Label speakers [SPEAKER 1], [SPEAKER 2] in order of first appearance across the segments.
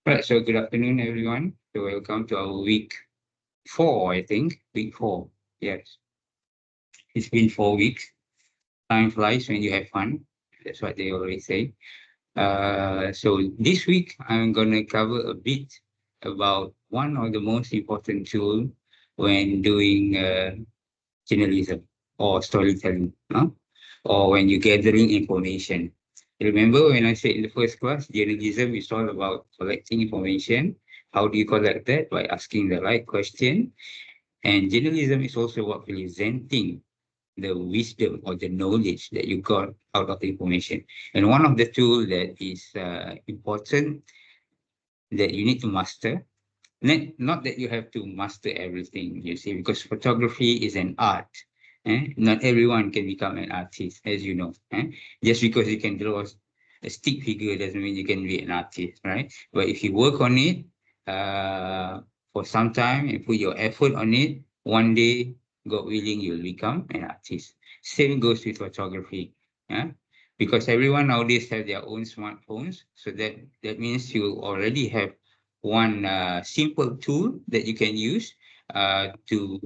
[SPEAKER 1] Right, so good afternoon, everyone. So welcome to our week 4, I think. Week 4. Yes, it's been 4 weeks. Time flies when you have fun. That's what they always say. So this week, I'm going to cover a bit about one of the most important tools when doing journalism or storytelling, huh? Or when you're gathering information. Remember when I said in the first class, journalism is all about collecting information. How do you collect that? By asking the right question. And journalism is also about presenting the wisdom or the knowledge that you got out of the information. And one of the tools that is important that you need to master, not that you have to master everything, you see, because photography is an art. Not everyone can become an artist, as you know. Just because you can draw a stick figure doesn't mean you can be an artist, right? But if you work on it for some time and put your effort on it, one day, God willing, you'll become an artist. Same goes with photography. Yeah? Because everyone nowadays have their own smartphones, so that means you already have one simple tool that you can use to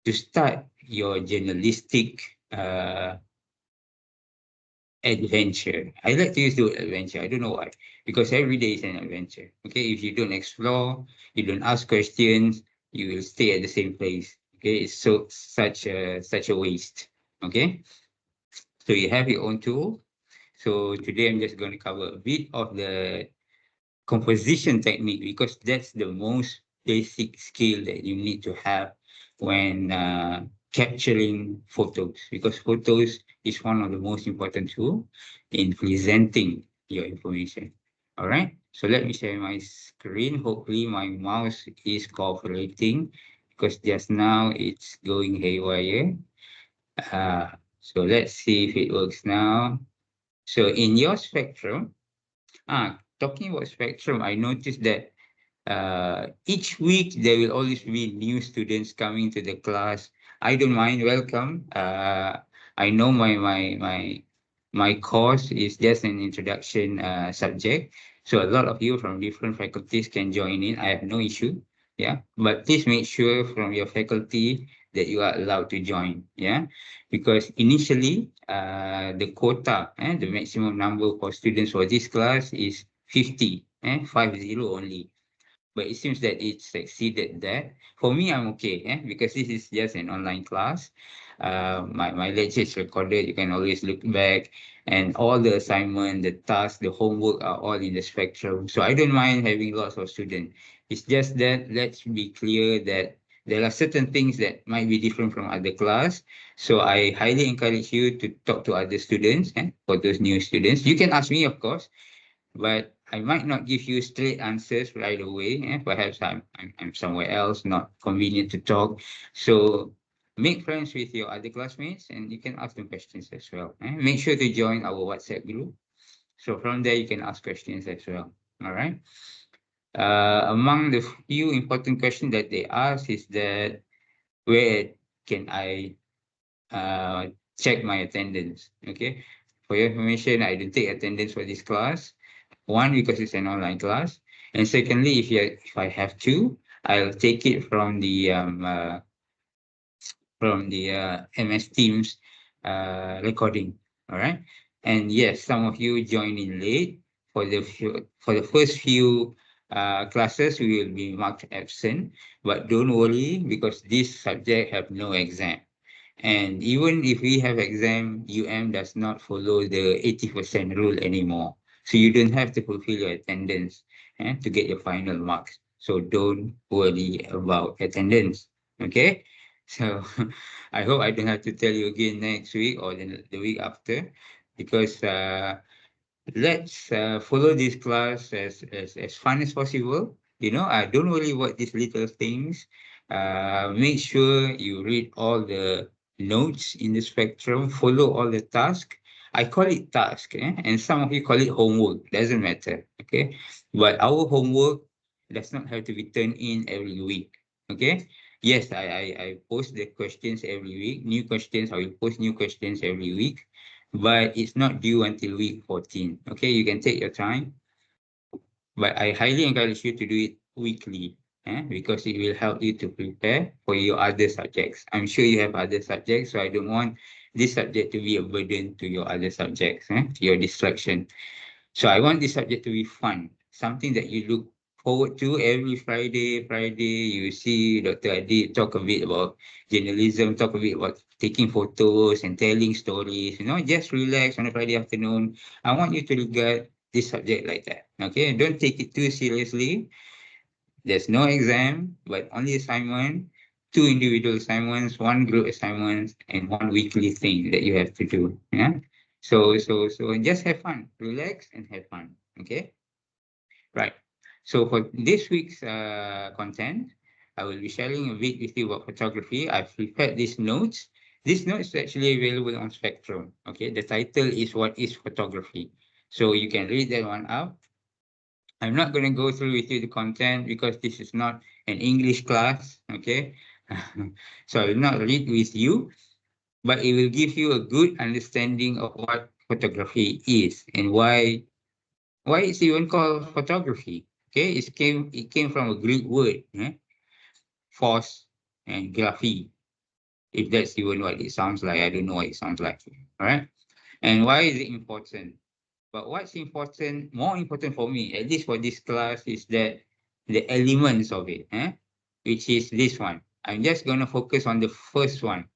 [SPEAKER 1] start your journalistic adventure. I like to use the word adventure. I don't know why. Because every day is an adventure. Okay, if you don't explore, you don't ask questions, you will stay at the same place. Okay, it's such a waste. Okay, so you have your own tool. So today I'm just going to cover a bit of the composition technique because that's the most basic skill that you need to have when capturing photos, because photos is one of the most important tool in presenting your information. All right, so let me share my screen. Hopefully my mouse is cooperating because just now it's going haywire. So let's see if it works now. So in your spectrum, talking about spectrum, I noticed that each week there will always be new students coming to the class. I don't mind, welcome. I know my course is just an introduction subject, so a lot of you from different faculties can join in. I have no issue. Yeah, but please make sure from your faculty that you are allowed to join. Yeah, because initially the quota, the maximum number for students for this class is 50, 50 only, but it seems that it's exceeded that. For me, I'm okay, because this is just an online class. My lecture is recorded. You can always look back, and all the assignment, the tasks, the homework are all in the spectrum. So I don't mind having lots of students. It's just that let's be clear that there are certain things that might be different from other class. So I highly encourage you to talk to other students, for those new students. You can ask me, of course, but I might not give you straight answers right away. Perhaps I'm somewhere else, not convenient to talk. So make friends with your other classmates and you can ask them questions as well. Make sure to join our WhatsApp group. So from there, you can ask questions as well. All right. Among the few important questions that they ask is that where can I check my attendance? Okay. For your information, I don't take attendance for this class. One, because it's an online class, and secondly, if I have to, I'll take it from the MS Teams recording. All right, and yes, some of you joined in late for the first few classes. We will be marked absent, but don't worry because this subject have no exam. And even if we have exam, does not follow the 80% rule anymore. So you don't have to fulfill your attendance to get your final marks. So don't worry about attendance. Okay? So I hope I don't have to tell you again next week or the week after, because let's follow this class as fun as possible. Don't worry about these little things. Make sure you read all the notes in the spectrum, follow all the tasks. I call it task, and some of you call it homework. Doesn't matter, okay? But our homework does not have to be turned in every week, okay? Yes, I post the questions every week, new questions. I will post new questions every week, but it's not due until week 14. Okay, you can take your time, but I highly encourage you to do it weekly, because it will help you to prepare for your other subjects. I'm sure you have other subjects, so I don't want this subject to be a burden to your other subjects, to your distraction. So I want this subject to be fun, something that you look forward to every Friday. Friday, you see Dr. Adi talk a bit about journalism, talk a bit about taking photos and telling stories, just relax on a Friday afternoon. I want you to regard this subject like that. Okay, don't take it too seriously. There's no exam, but only assignment, two individual assignments, one group assignments, and one weekly thing that you have to do. Yeah. So just have fun, relax and have fun. Okay. Right. So for this week's content, I will be sharing a bit with you about photography. I've prepared these notes. These notes are actually available on Spectrum. Okay. The title is "What is Photography?" So you can read that one out. I'm not going to go through with you the content because this is not an English class, okay? So I will not read with you, but it will give you a good understanding of what photography is and why it's even called photography. Okay, it came from a Greek word, phos and graphy. If that's even what it sounds like, I don't know what it sounds like. All right, and why is it important? But what's important, more important for me, at least for this class, is that the elements of it, which is this one. I'm just going to focus on the first one,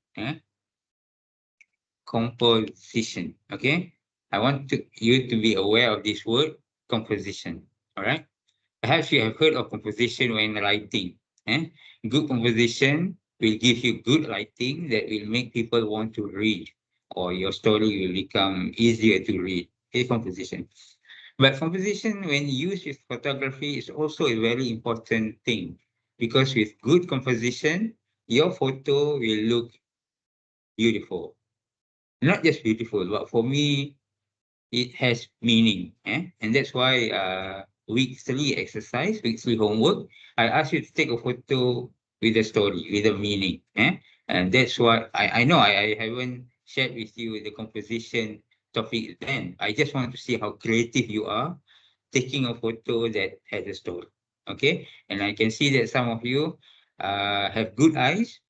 [SPEAKER 1] composition. Okay. I want you to be aware of this word, composition. All right. Perhaps you have heard of composition when writing. Eh? Good composition will give you good writing that will make people want to read, or your story will become easier to read. Okay, composition. But composition, when used with photography, is also a very important thing because with good composition, your photo will look beautiful. Not just beautiful, but for me, it has meaning. And that's why weekly exercise, weekly homework, I ask you to take a photo with a story, with a meaning. And that's what I know I haven't shared with you the composition topic then. I just want to see how creative you are taking a photo that has a story. Okay. And I can see that some of you have good eyes,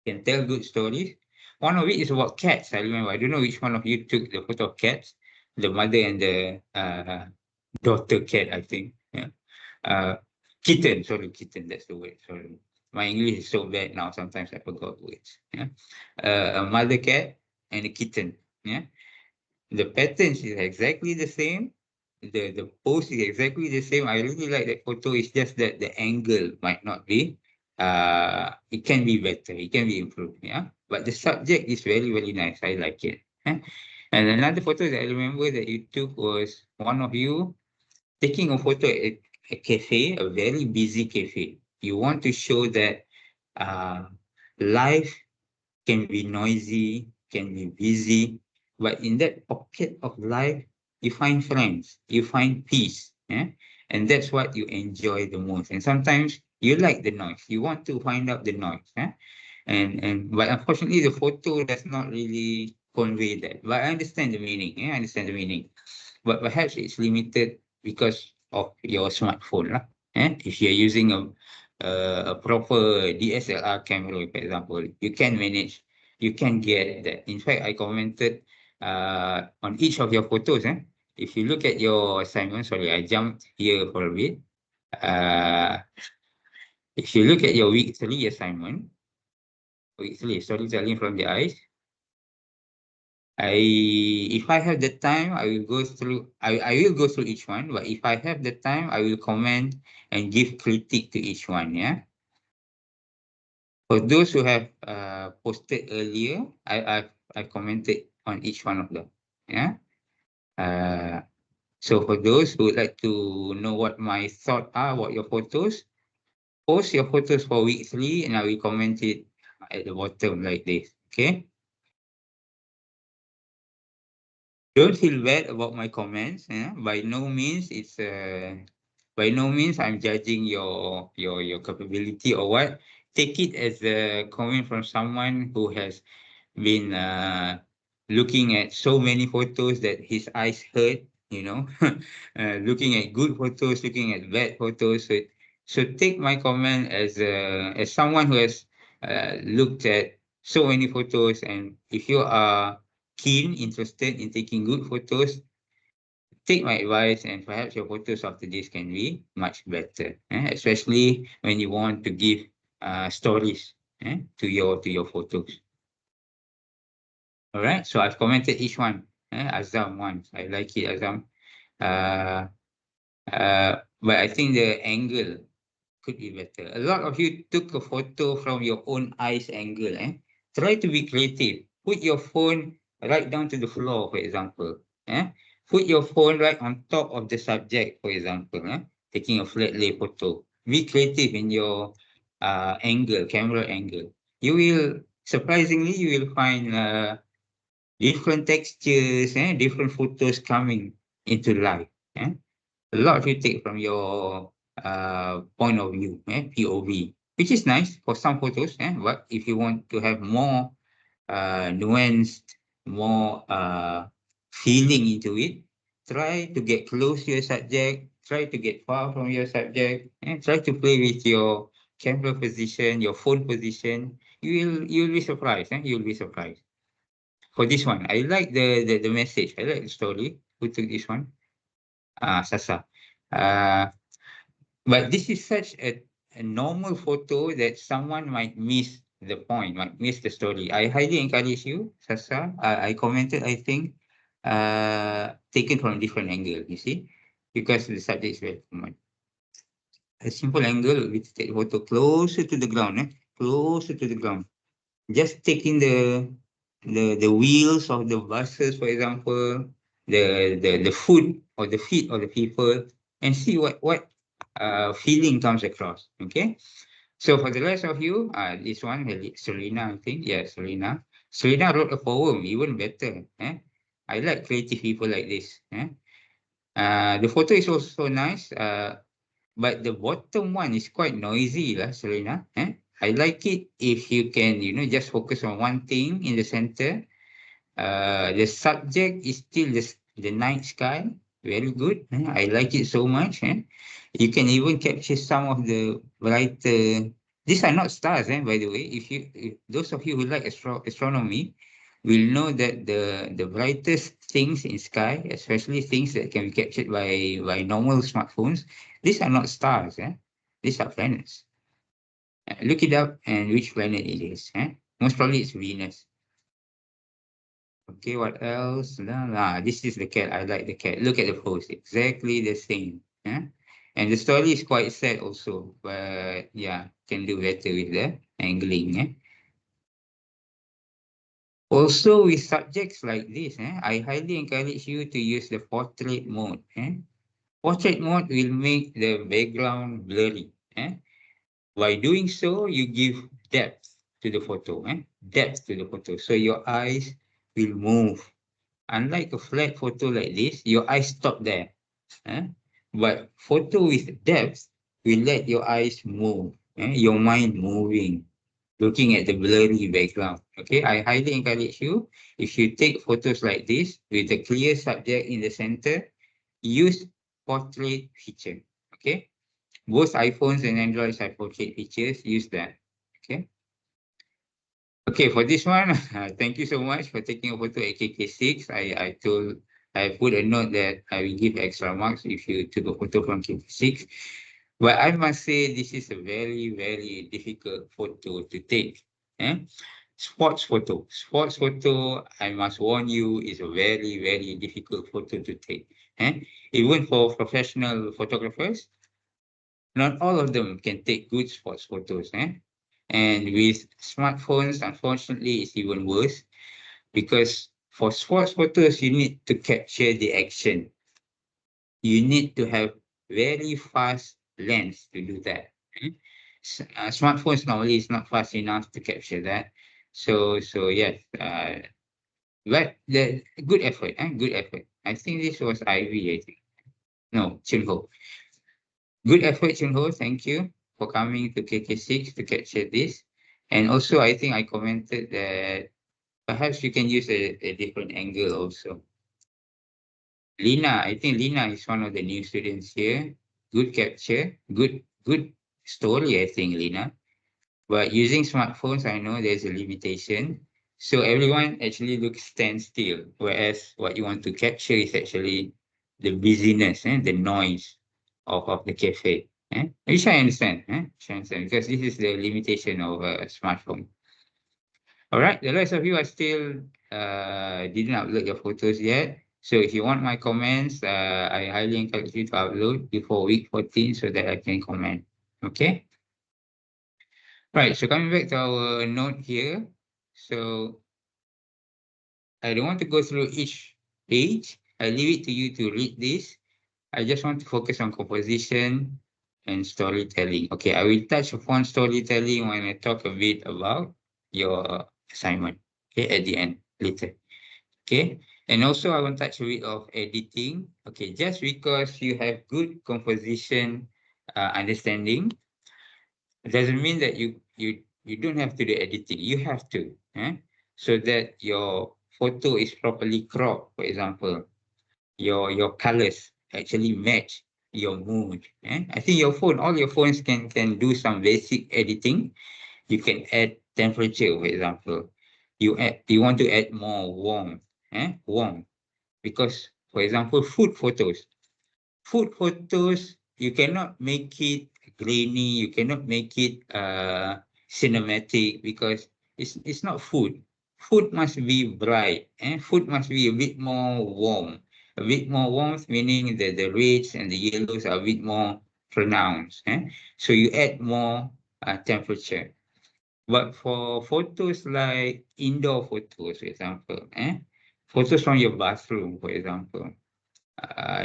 [SPEAKER 1] can tell good stories. One of it is about cats. I remember. I don't know which one of you took the photo of cats, the mother and the daughter cat, I think. Yeah. Uh, kitten. Sorry, kitten. That's the word. Sorry. My English is so bad now. Sometimes I forgot words. Yeah. A mother cat and a kitten. Yeah. The patterns is exactly the same. The pose is exactly the same. I really like that photo. It's just that the angle might not be. It can be better. It can be improved. Yeah. But the subject is very, very nice. I like it. And another photo that I remember that you took was one of you taking a photo at a cafe, a very busy cafe. You want to show that uh, life can be noisy, can be busy, but in that pocket of life, you find friends, you find peace, and that's what you enjoy the most. And sometimes you like the noise, you want to find out the noise, and but unfortunately, the photo does not really convey that. But I understand the meaning, I understand the meaning, but perhaps it's limited because of your smartphone, lah. If you're using a proper DSLR camera, for example, you can manage, you can get that. In fact, I commented on each of your photos. If you look at your assignment, sorry, I jumped here for a bit. Uh, if you look at your weekly assignment, weekly storytelling from the eyes, I if I have the time, I will go through. I will go through each one. But if I have the time, I will comment and give critique to each one. Yeah. For those who have posted earlier, I commented on each one of them. Yeah. Uh, so for those who would like to know what my thoughts are about your photos, post your photos for weekly, and I will comment it at the bottom like this. Okay. Don't feel bad about my comments. By no means by no means I'm judging your capability or what. Take it as a comment from someone who has been looking at so many photos that his eyes hurt. looking at good photos, looking at bad photos. So take my comment as someone who has looked at so many photos, and if you are interested in taking good photos, take my advice, and perhaps your photos after this can be much better, especially when you want to give stories to your photos. All right, so I've commented each one. Azam once, I like it, Azam. Uh, but I think the angle could be better. A lot of you took a photo from your own eyes angle. Try to be creative. Put your phone right down to the floor, for example. Put your phone right on top of the subject, for example. Taking a flat lay photo. Be creative in your camera angle. You will, surprisingly, you will find different textures, different photos coming into life. A lot of you take from your point of view, POV, which is nice for some photos. But if you want to have more nuanced, more feeling into it, try to get close to your subject, try to get far from your subject, and try to play with your camera position, your phone position. You'll be surprised. You'll be surprised. For this one, I like the message. I like the story. Who took this one? Sasa. Uh, but this is such a normal photo that someone might miss the point, might miss the story. I highly encourage you, Sasa. I commented, I think, taken from a different angle, you see, because the subject is very common. A simple angle with take the photo closer to the ground, closer to the ground. Just taking the wheels of the buses, for example, the foot or the feet of the people, and see what feeling comes across. Okay, so for the rest of you, this one, Selena, I think, yeah, Selena wrote a poem, even better. I like creative people like this. The photo is also nice. But the bottom one is quite noisy, lah, Serena. I like it if you can, just focus on one thing in the center. The subject is still the night sky. Very good. I like it so much. You can even capture some of the brighter. These are not stars, by the way. If those of you who like astronomy will know that the brightest things in sky, especially things that can be captured by normal smartphones, these are not stars. These are planets. Look it up and which planet it is. Most probably it's Venus. Okay, what else? This is the cat. I like the cat. Look at the pose. Exactly the same. And the story is quite sad also. But yeah, can do better with the angling. Also, with subjects like this, I highly encourage you to use the portrait mode. Portrait mode will make the background blurry. By doing so, you give depth to the photo. Depth to the photo. So your eyes will move. Unlike a flat photo like this, your eyes stop there. But photo with depth will let your eyes move, your mind moving, looking at the blurry background. Okay, I highly encourage you, if you take photos like this with a clear subject in the center, use portrait feature. Okay, both iPhones and Androids have portrait features. Use that. Okay. Okay, for this one, thank you so much for taking a photo at KK6. I put a note that I will give extra marks if you took a photo from KK6. But I must say this is a very, very difficult photo to take. Sports photo. Sports photo, I must warn you, is a very, very difficult photo to take. Even for professional photographers, not all of them can take good sports photos. And with smartphones, unfortunately, it's even worse because for sports photos, you need to capture the action. You need to have very fast lens to do that. Smartphones normally is not fast enough to capture that. So yes, but the good effort, good effort. I think this was Ivy, I think. No, Chinho. Good effort, Chinho. Thank you for coming to KK6 to capture this. And also, I think I commented that perhaps you can use a different angle also. Lina, I think Lina is one of the new students here. Good capture, good story, I think, Lina. But using smartphones, I know there's a limitation. So everyone actually looks standstill, whereas what you want to capture is actually the busyness and the noise of the cafe. Which I understand, which I understand, because this is the limitation of a smartphone. All right, the rest of you are still didn't upload your photos yet. So if you want my comments, I highly encourage you to upload before week 14 so that I can comment. Okay. Right. So coming back to our note here. So I don't want to go through each page. I leave it to you to read this. I just want to focus on composition and storytelling. Okay, I will touch upon storytelling when I talk a bit about your assignment. Okay, at the end later. Okay. And also I want to touch a bit of editing. Okay, just because you have good composition understanding, it doesn't mean that you don't have to do editing. You have to, so that your photo is properly cropped, for example. Your colors actually match your mood. I think all your phones can do some basic editing. You can add temperature, for example. You want to add more warmth, warmth, because, for example, food photos, you cannot make it grainy, you cannot make it cinematic, because it's not food. Food must be bright, and food must be a bit more warm. A bit more warmth, meaning that the reds and the yellows are a bit more pronounced. So you add more temperature. But for photos like indoor photos, for example, photos from your bathroom, for example,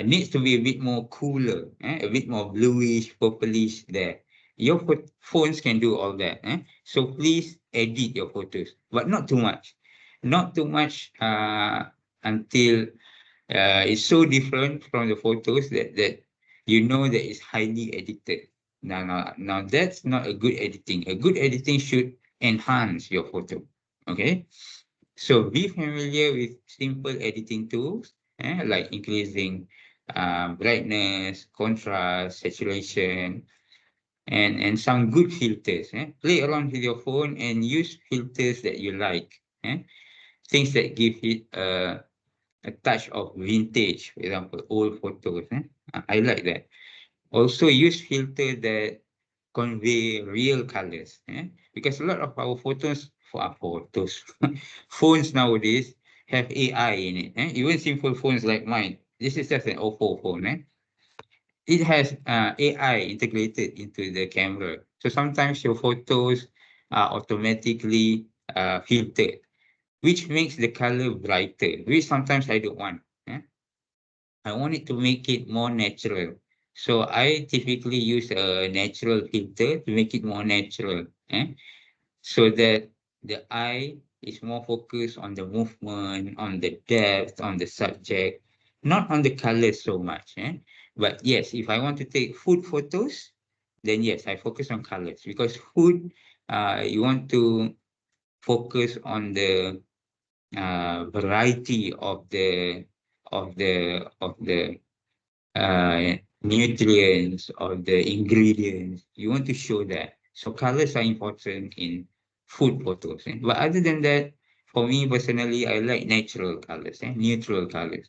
[SPEAKER 1] needs to be a bit more cooler, a bit more bluish, purplish there. Your phones can do all that. So please edit your photos, but not too much. Not too much until it's so different from the photos that you know that it's highly edited. Now that's not a good editing. A good editing should enhance your photo. Okay. So be familiar with simple editing tools, like increasing brightness, contrast, saturation, and some good filters. Play around with your phone and use filters that you like. Things that give it a touch of vintage, for example, old photos. I like that. Also use filter that convey real colors, because a lot of our photos for our photos phones nowadays have AI in it. Even simple phones like mine, this is just an Oppo phone. It has AI integrated into the camera, so sometimes your photos are automatically filtered, which makes the color brighter, which sometimes I don't want. I want it to make it more natural. So I typically use a natural filter to make it more natural, so that the eye is more focused on the movement, on the depth, on the subject, not on the color so much. But yes, if I want to take food photos, then yes, I focus on colors, because food, you want to focus on the variety of the nutrients or the ingredients. You want to show that. So colors are important in food photos. But other than that, for me personally, I like natural colors, neutral colors.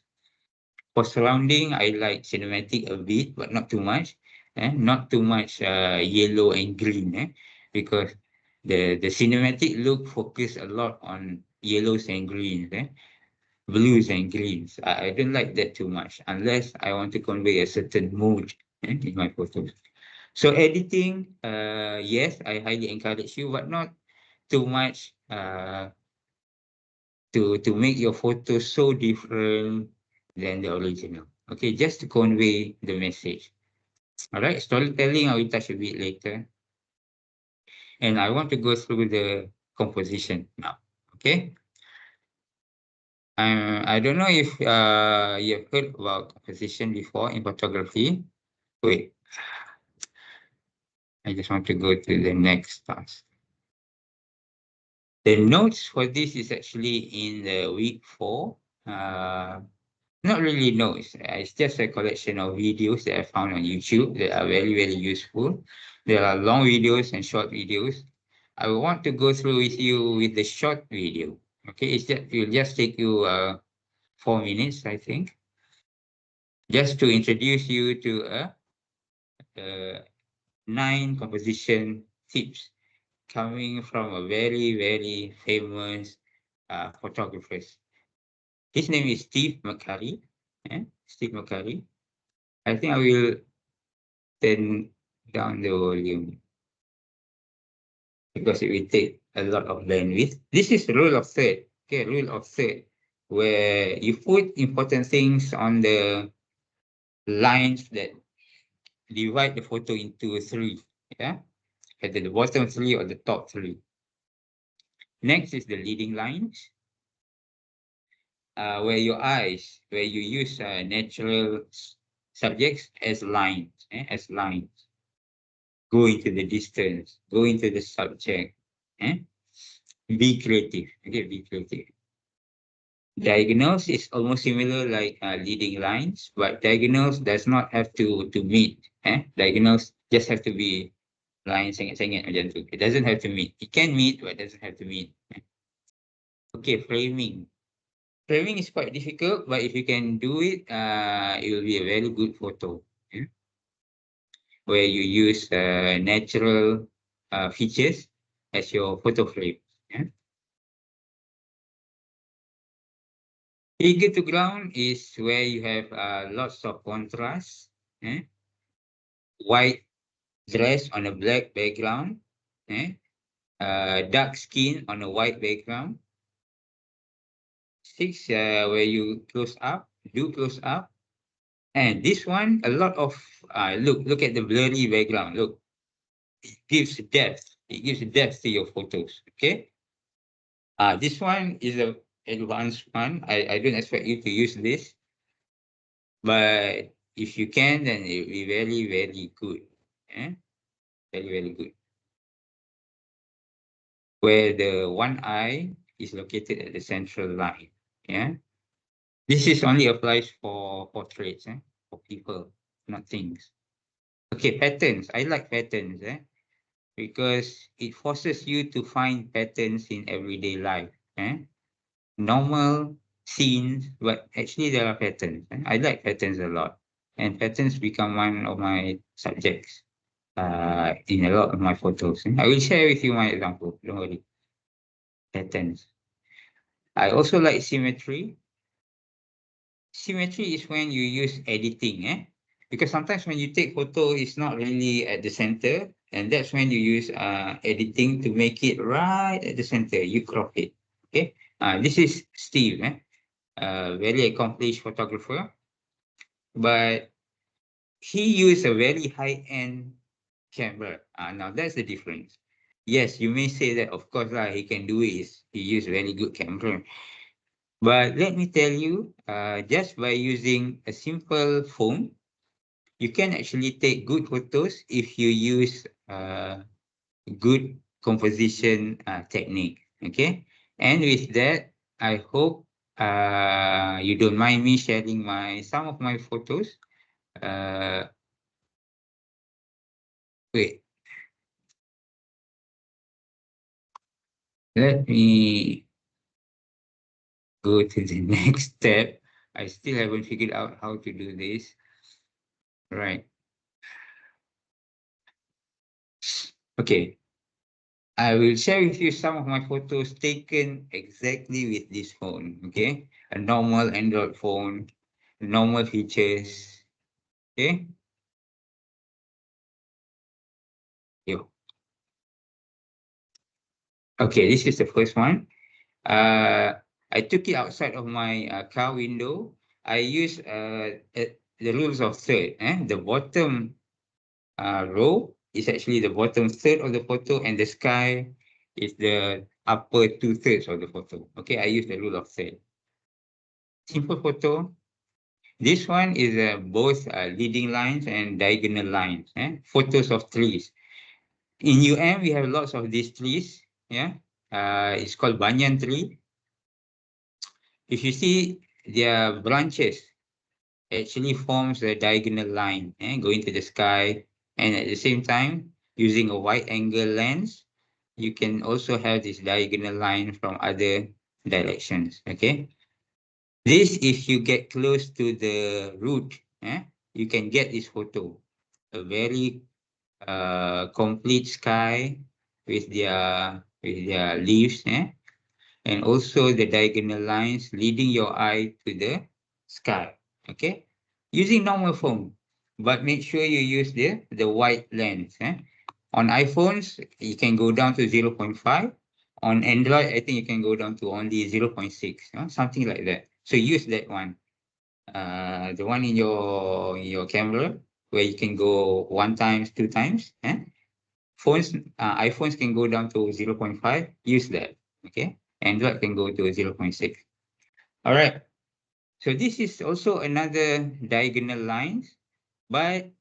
[SPEAKER 1] For surrounding, I like cinematic a bit, but not too much. Not too much yellow and green, because the cinematic look focus a lot on yellows and greens. Blues and greens. I don't like that too much unless I want to convey a certain mood in my photos. So editing, yes, I highly encourage you, but not too much to make your photo so different than the original. Okay, just to convey the message. All right, storytelling, I will touch a bit later. And I want to go through the composition now. Okay. I don't know if you've heard about composition before in photography. Wait, I just want to go to the next task. The notes for this is actually in the week 4. Not really, no. It's just a collection of videos that I found on YouTube that are very, very useful. There are long videos and short videos. I will want to go through with you with the short video. Okay, it will just take you 4 minutes, I think, just to introduce you to uh, 9 composition tips coming from a very, very famous photographer. His name is Steve McCurry. Steve McCurry. I think I will turn down the volume because it will take a lot of bandwidth. This is rule of third. Okay, rule of third, where you put important things on the lines that divide the photo into three. Yeah, either the bottom three or the top three. Next is the leading lines, where you use natural subjects as lines, as lines. Go into the distance, go into the subject, eh? Be creative. Okay, be creative. Diagonals is almost similar like leading lines, but diagonals does not have to meet. Diagonals just have to be line sengit-sengit macam tu. It doesn't have to meet. It can meet, but it doesn't have to meet. Okay, framing. Framing is quite difficult, but if you can do it, it will be a very good photo. Where you use natural features as your photo frame. Yeah? Figure to ground is where you have lots of contrast. White dress on a black background. Eh? Dark skin on a white background. 6, where you do close up. And this one, a lot of, look at the blurry background. Look, it gives depth. It gives depth to your photos. Okay. This one is a advanced one. I don't expect you to use this, but if you can, then it will be very, very good. Eh? Very, very good. Where the one eye is located at the central line. Yeah. This is only applies for portraits, for people, not things. Okay, patterns. I like patterns, because it forces you to find patterns in everyday life. Normal scenes, but actually there are patterns. I like patterns a lot. And patterns become one of my subjects in a lot of my photos. I will share with you my example. Don't worry. Patterns. I also like symmetry. Symmetry is when you use editing, because sometimes when you take photo, it's not really at the center, and that's when you use editing to make it right at the center. You crop it. Okay. This is Steve, very accomplished photographer, but he used a very high-end camera. Now that's the difference. Yes, you may say that, of course, he can do it. He used very good camera. But let me tell you, just by using a simple phone, you can actually take good photos if you use good composition technique. Okay, and with that, I hope you don't mind me sharing some of my photos. Uh, Wait, let me go to the next step. I still haven't figured out how to do this. Right. Okay. I will share with you some of my photos taken exactly with this phone. Okay. A normal Android phone, normal features. Okay. Yo. Okay. This is the first one. I took it outside of my car window. I use the rules of third. The bottom row is actually the bottom third of the photo, and the sky is the upper 2/3 of the photo. Okay, I use the rule of third. Simple photo. This one is both leading lines and diagonal lines. Photos of trees. In UM, we have lots of these trees. Yeah, it's called banyan tree. If you see their branches actually forms a diagonal line going to the sky. And at the same time, using a wide angle lens, you can also have this diagonal line from other directions. Okay. This, if you get close to the root, you can get this photo. A very complete sky with their leaves, and also the diagonal lines leading your eye to the sky. Okay, using normal phone, but make sure you use the wide lens. On iPhones, you can go down to 0.5. On Android, I think you can go down to only 0.6, something like that. So use that one. The one in your camera where you can go one times, two times. Phones, iPhones can go down to 0.5. Use that. Okay. Android can go to 0.6. All right. So this is also another diagonal lines, but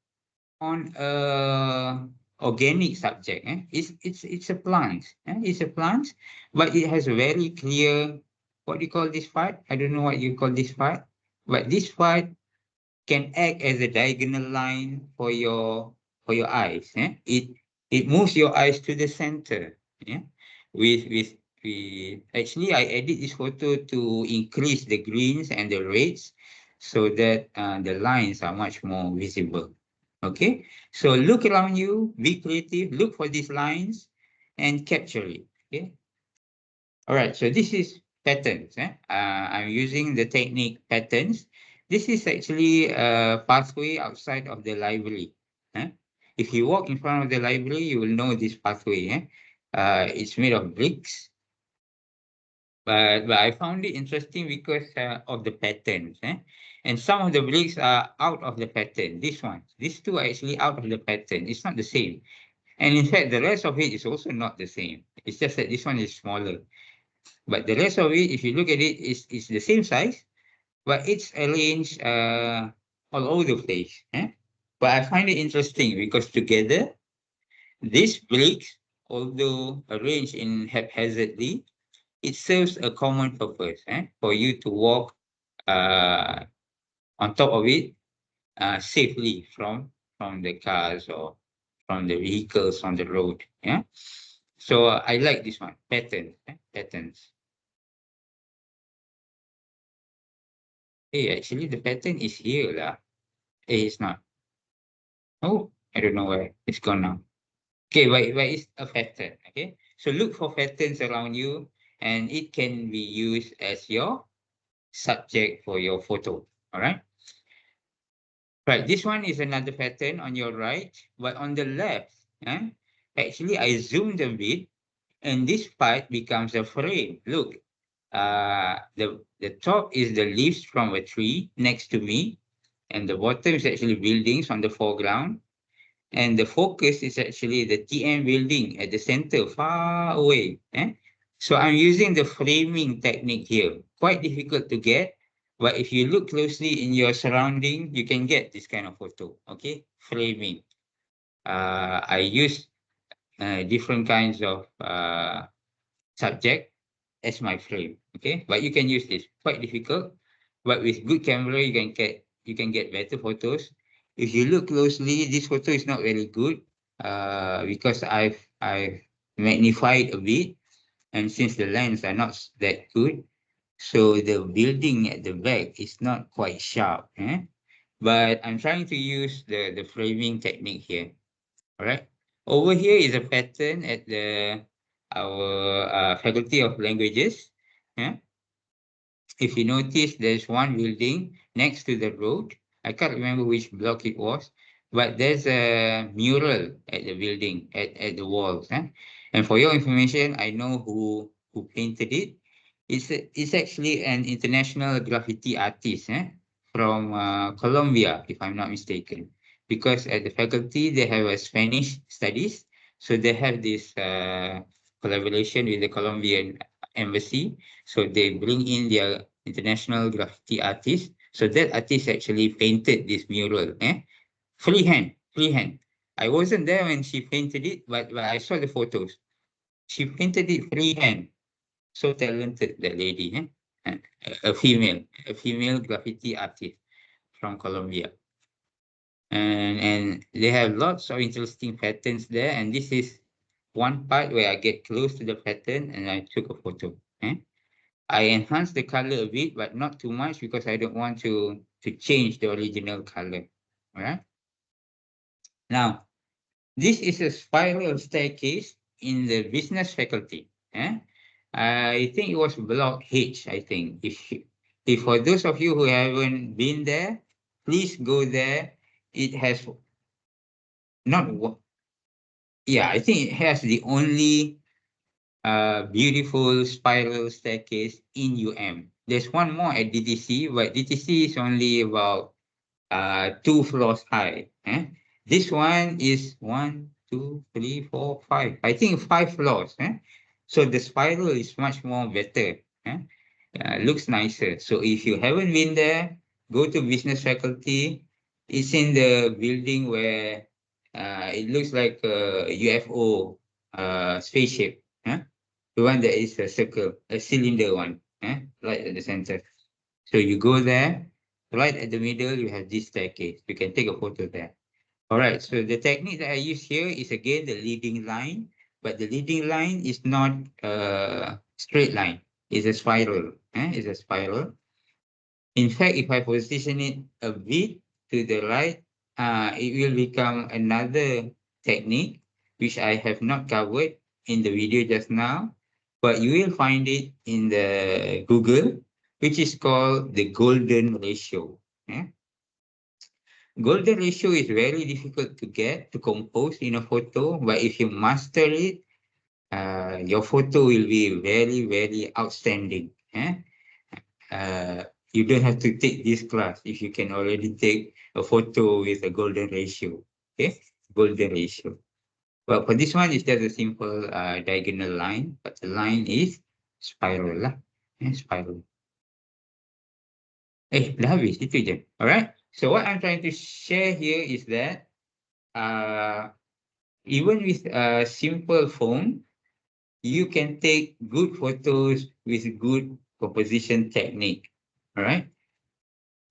[SPEAKER 1] on a organic subject. It's a plant. It's a plant, but it has a very clear, what do you call this part? I don't know what you call this part, but this part can act as a diagonal line for your eyes. It moves your eyes to the center. Yeah, with actually I edit this photo to increase the greens and the reds so that the lines are much more visible. Okay, so look around you, be creative, look for these lines, and capture it. Okay. All right, so this is patterns. I'm using the technique patterns. This is actually a pathway outside of the library. eh. If you walk in front of the library, you will know this pathway. It's made of bricks, but I found it interesting because of the patterns. And some of the bricks are out of the pattern. These two are actually out of the pattern. It's not the same. And in fact, the rest of it is also not the same. It's just that this one is smaller. But the rest of it, if you look at it, is the same size, but it's arranged all over the place. But I find it interesting because together, these bricks, although arranged in haphazardly, it serves a common purpose for you to walk uh, on top of it safely from the cars or from the vehicles on the road. Yeah. So I like this one, patterns. Hey, actually, the pattern is here, lah. Hey, it's not. Oh, I don't know where it's gone now. Okay, but it's a pattern. Okay, so look for patterns around you, and it can be used as your subject for your photo. All right. Right. This one is another pattern on your right, but on the left, actually, I zoomed a bit, and this part becomes a frame. Look, the top is the leaves from a tree next to me, and the bottom is actually buildings on the foreground, and the focus is actually the TM building at the center, far away. So I'm using the framing technique here. Quite difficult to get, but if you look closely in your surrounding, you can get this kind of photo. Okay, framing. I use different kinds of subject as my frame. Okay, but you can use this. Quite difficult, but with good camera, you can get better photos. If you look closely, this photo is not very good because I've magnified a bit, and since the lens are not that good, so the building at the back is not quite sharp. But I'm trying to use the framing technique here. All right. Over here is a pattern at the our Faculty of Languages. Yeah. If you notice, there's one building next to the road. I can't remember which block it was, but there's a mural at the building, at the walls. And for your information, I know who painted it. It's actually an international graffiti artist from Colombia, if I'm not mistaken. Because at the faculty, they have a Spanish studies. So they have this collaboration with the Colombian embassy. So they bring in their international graffiti artist. So that artist actually painted this mural. Freehand, freehand. I wasn't there when she painted it, but I saw the photos. She painted it freehand. So talented, that lady. a female graffiti artist from Colombia. And they have lots of interesting patterns there. And this is one part where I get close to the pattern and I took a photo. I enhanced the color a bit, but not too much because I don't want to change the original color. All right. Now, this is a spiral staircase in the business faculty. I think it was block H, I think. If for those of you who haven't been there, please go there. It has not, yeah, I think it has the only beautiful spiral staircase in UM. There's one more at DTC, but DTC is only about 2 floors high. This one is 1, 2, 3, 4, 5. I think 5 floors. So the spiral is much more better. Looks nicer. So if you haven't been there, go to business faculty. It's in the building where it looks like a UFO spaceship. The one that is a circle, a cylinder one, right at the center. So you go there, right at the middle, you have this staircase. You can take a photo there. All right, so the technique that I use here is again the leading line, but the leading line is not a straight line. It's a spiral. It's a spiral. In fact, if I position it a bit to the right, it will become another technique, which I have not covered in the video just now, but you will find it in the Google, which is called the golden ratio. Golden ratio is very difficult to get, to compose in a photo, but if you master it, your photo will be very, very outstanding. Uh, you don't have to take this class if you can already take a photo with a golden ratio. Okay, golden ratio. But for this one, it's just a simple diagonal line, but the line is spiral lah. Spiral. Dah habis, itu je. Alright. So what I'm trying to share here is that even with a simple phone, you can take good photos with good composition technique. All right.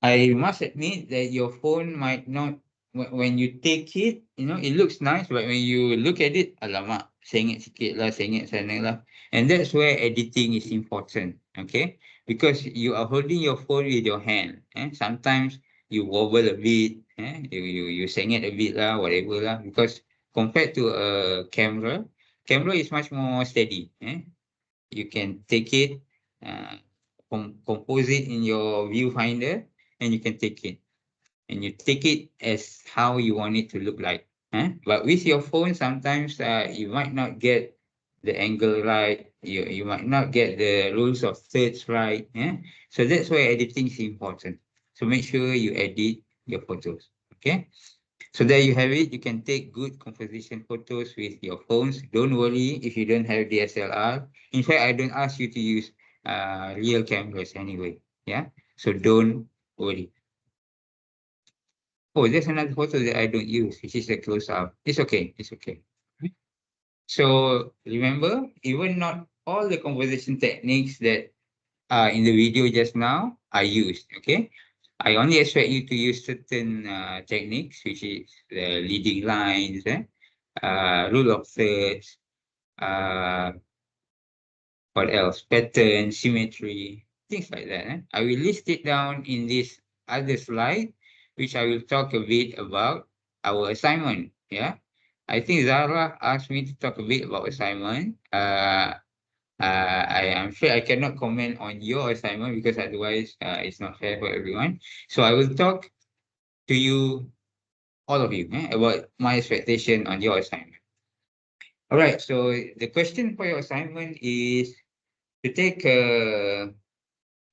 [SPEAKER 1] I must admit that your phone might not, when you take it, it looks nice, but when you look at it, alamak, sengit sikit lah, sengit sana lah. And that's where editing is important, okay? Because you are holding your phone with your hand. Sometimes you wobble a bit, you sengit a bit lah, whatever lah. Because compared to a camera is much more steady. You can take it, compose it in your viewfinder, and you can take it. And you take it as how you want it to look like. But with your phone, sometimes you might not get the angle right. You might not get the rules of thirds right. So that's why editing is important. So make sure you edit your photos. Okay. So there you have it. You can take good composition photos with your phones. Don't worry if you don't have DSLR. In fact, I don't ask you to use real cameras anyway. Yeah. So don't worry. Oh, there's another photo that I don't use, which is a close up. It's okay. It's okay. So remember, even not all the composition techniques that are in the video just now are used. Okay. I only expect you to use certain techniques, which is the leading lines, rule of thirds, uh, what else? Pattern, symmetry, things like that. I will list it down in this other slide, which I will talk a bit about our assignment. Yeah. I think Zara asked me to talk a bit about assignment. I am sure I cannot comment on your assignment because otherwise it's not fair for everyone. So I will talk to you, all of you, about my expectation on your assignment. All right. So the question for your assignment is to take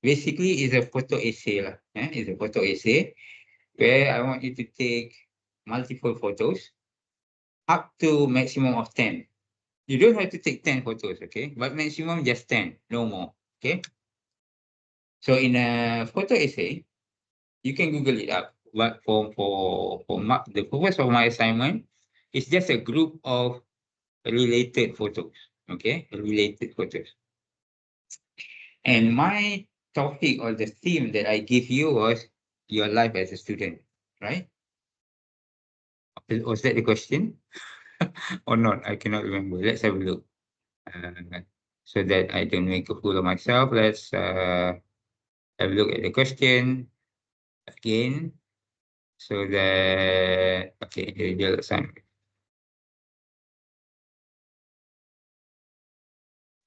[SPEAKER 1] basically is a photo essay lah. It's a photo essay where I want you to take multiple photos up to maximum of 10. You don't have to take 10 photos, okay? But maximum just 10, no more, okay? So in a photo essay, you can Google it up. But the purpose of my assignment is just a group of related photos, okay? Related photos. And my topic or the theme that I give you was your life as a student, right? Was that the question or not? I cannot remember. Let's have a look. Uh, so that I don't make a fool of myself. Let's have a look at the question again. So that okay, individual assignment.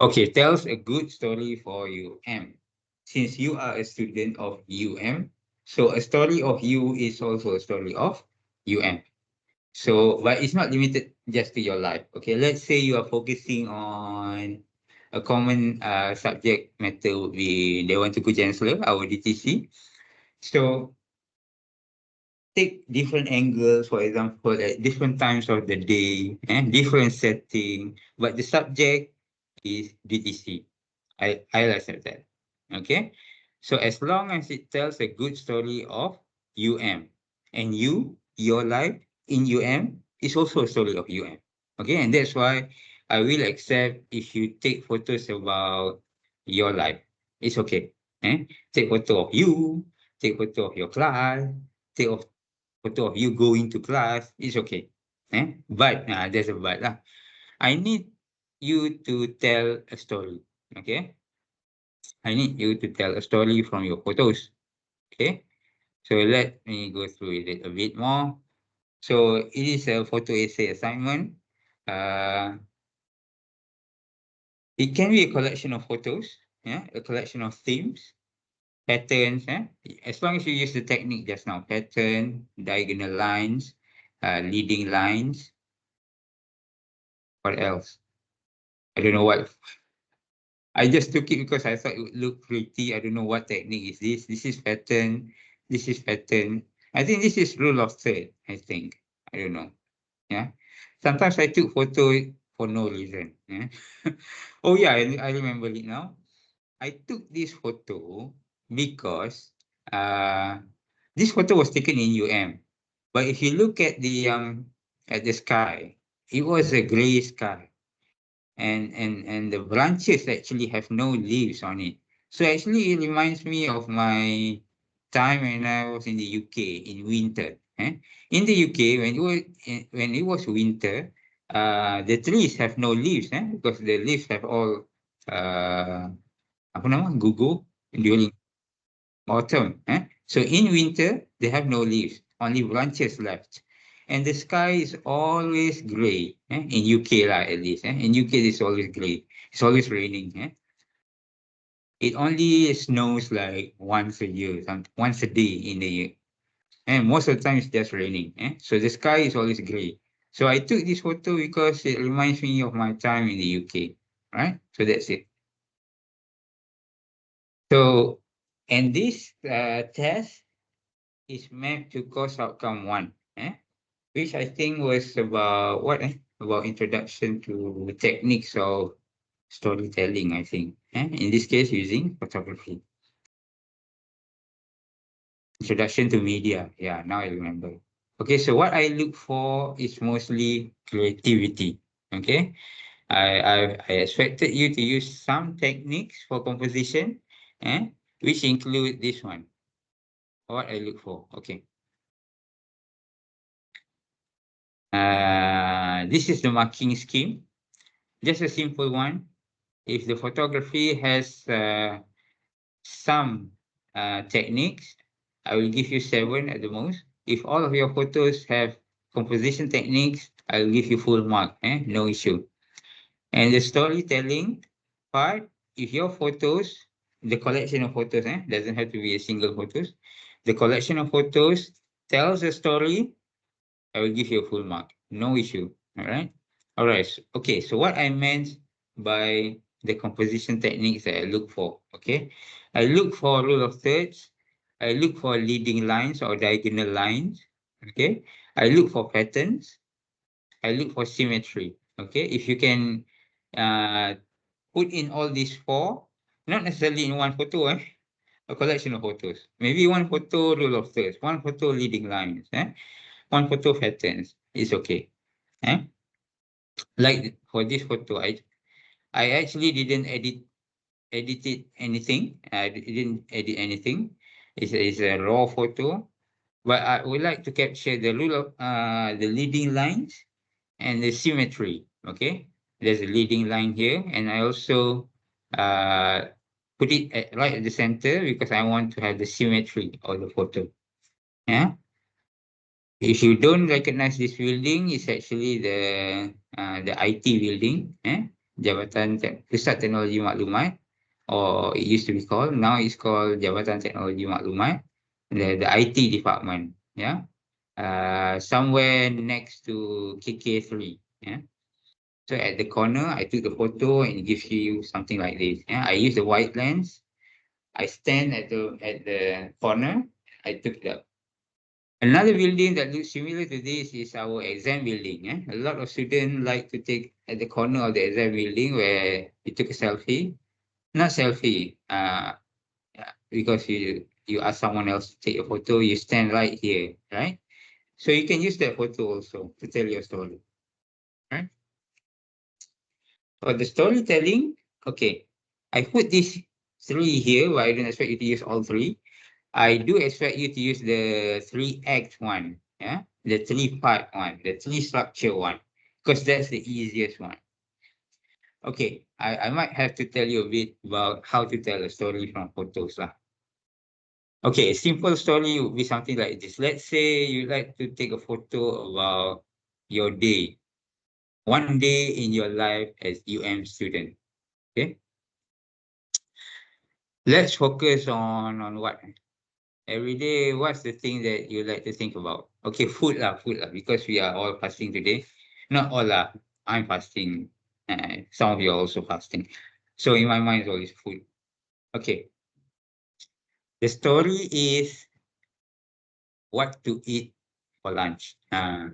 [SPEAKER 1] Okay, tells a good story for UM. Since you are a student of UM, so a story of you is also a story of UM. So, but it's not limited just to your life. Okay, let's say you are focusing on a common subject matter would be Dewan Tuku Chancellor, our DTC. So take different angles, for example, at different times of the day and different setting, but the subject is DTC. I'll accept that. Okay. So as long as it tells a good story of UM and your life in UM is also a story of UM. Okay. And that's why I will accept if you take photos about your life. It's okay. Take photo of you, take photo of your class, take photo of you going to class. It's okay. But there's a but lah. I need you to tell a story. Okay. I need you to tell a story from your photos. Okay. So let me go through it a bit more. So it is a photo essay assignment. Uh, it can be a collection of photos, a collection of themes, patterns, as long as you use the technique just now, pattern, diagonal lines, leading lines. What else? I don't know what. I just took it because I thought it would look pretty. I don't know what technique is this. This is pattern. This is pattern. I think this is rule of third, I think. I don't know. Yeah. Sometimes I took photo for no reason. Yeah. Oh yeah, I remember it now. I took this photo because uh this photo was taken in UM. But if you look at the sky, it was a gray sky and the branches actually have no leaves on it. So actually, it reminds me of my time when I was in the UK in winter. In the UK, when it was winter, the trees have no leaves, because the leaves have all apa nama gugur during autumn. So in winter, they have no leaves, only branches left. And the sky is always gray. In UK lah, at least. In UK, it's always gray. It's always raining. It only snows like once a year, once a day in the year. And most of the time, it's just raining. So the sky is always gray. So I took this photo because it reminds me of my time in the UK. Right? So that's it. So, and this test is mapped to course outcome one, which I think was about what? About introduction to techniques of storytelling, I think. In this case, using photography. Introduction to media. Yeah, now I remember. Okay, so what I look for is mostly creativity. Okay, I expected you to use some techniques for composition, which include this one. What I look for. Okay. This is the marking scheme. Just a simple one. If the photography has some techniques, I will give you 7 at the most. If all of your photos have composition techniques, I will give you full mark. No issue. And the storytelling part, if your photos, the collection of photos, doesn't have to be a single photos. The collection of photos tells a story, I will give you a full mark. No issue. All right. All right. Okay. So what I meant by the composition techniques that I look for. Okay. I look for rule of thirds. I look for leading lines or diagonal lines. Okay. I look for patterns. I look for symmetry. Okay. If you can uh, put in all these four, not necessarily in one photo, a collection of photos. Maybe one photo rule of thirds, one photo leading lines, one photo patterns is okay. Eh? Like for this photo, I actually didn't edit edited anything. I didn't edit anything. It's a raw photo, but I would like to capture the rule of the leading lines and the symmetry. Okay, there's a leading line here, and I also put it right at the center because I want to have the symmetry of the photo. Yeah. If you don't recognize this building, it's actually the IT building, Pusat Teknologi Maklumat, or it used to be called. Now it's called Jabatan Teknologi Maklumat, the IT department. Yeah, somewhere next to KK3. Yeah. So at the corner, I took the photo and it gives you something like this. Yeah, I use the wide lens. I stand at the corner. I took the Another building that looks similar to this is our exam building. A lot of students like to take at the corner of the exam building where you took a selfie. Not selfie, because you ask someone else to take a photo, you stand right here, right? So you can use that photo also to tell your story, right? For the storytelling, okay, I put these three here, but I don't expect you to use all three. I do expect you to use the three act one, yeah, the three part one, the three structure one, because that's the easiest one. Okay, I might have to tell you a bit about how to tell a story from photos lah. Okay, a simple story would be something like this. Let's say you like to take a photo about your day, one day in your life as UM student. Okay, let's focus on what every day, what's the thing that you like to think about? Okay, food lah, because we are all fasting today. Not all lah. I'm fasting. Some of you are also fasting. So in my mind, it's always food. Okay, the story is what to eat for lunch. I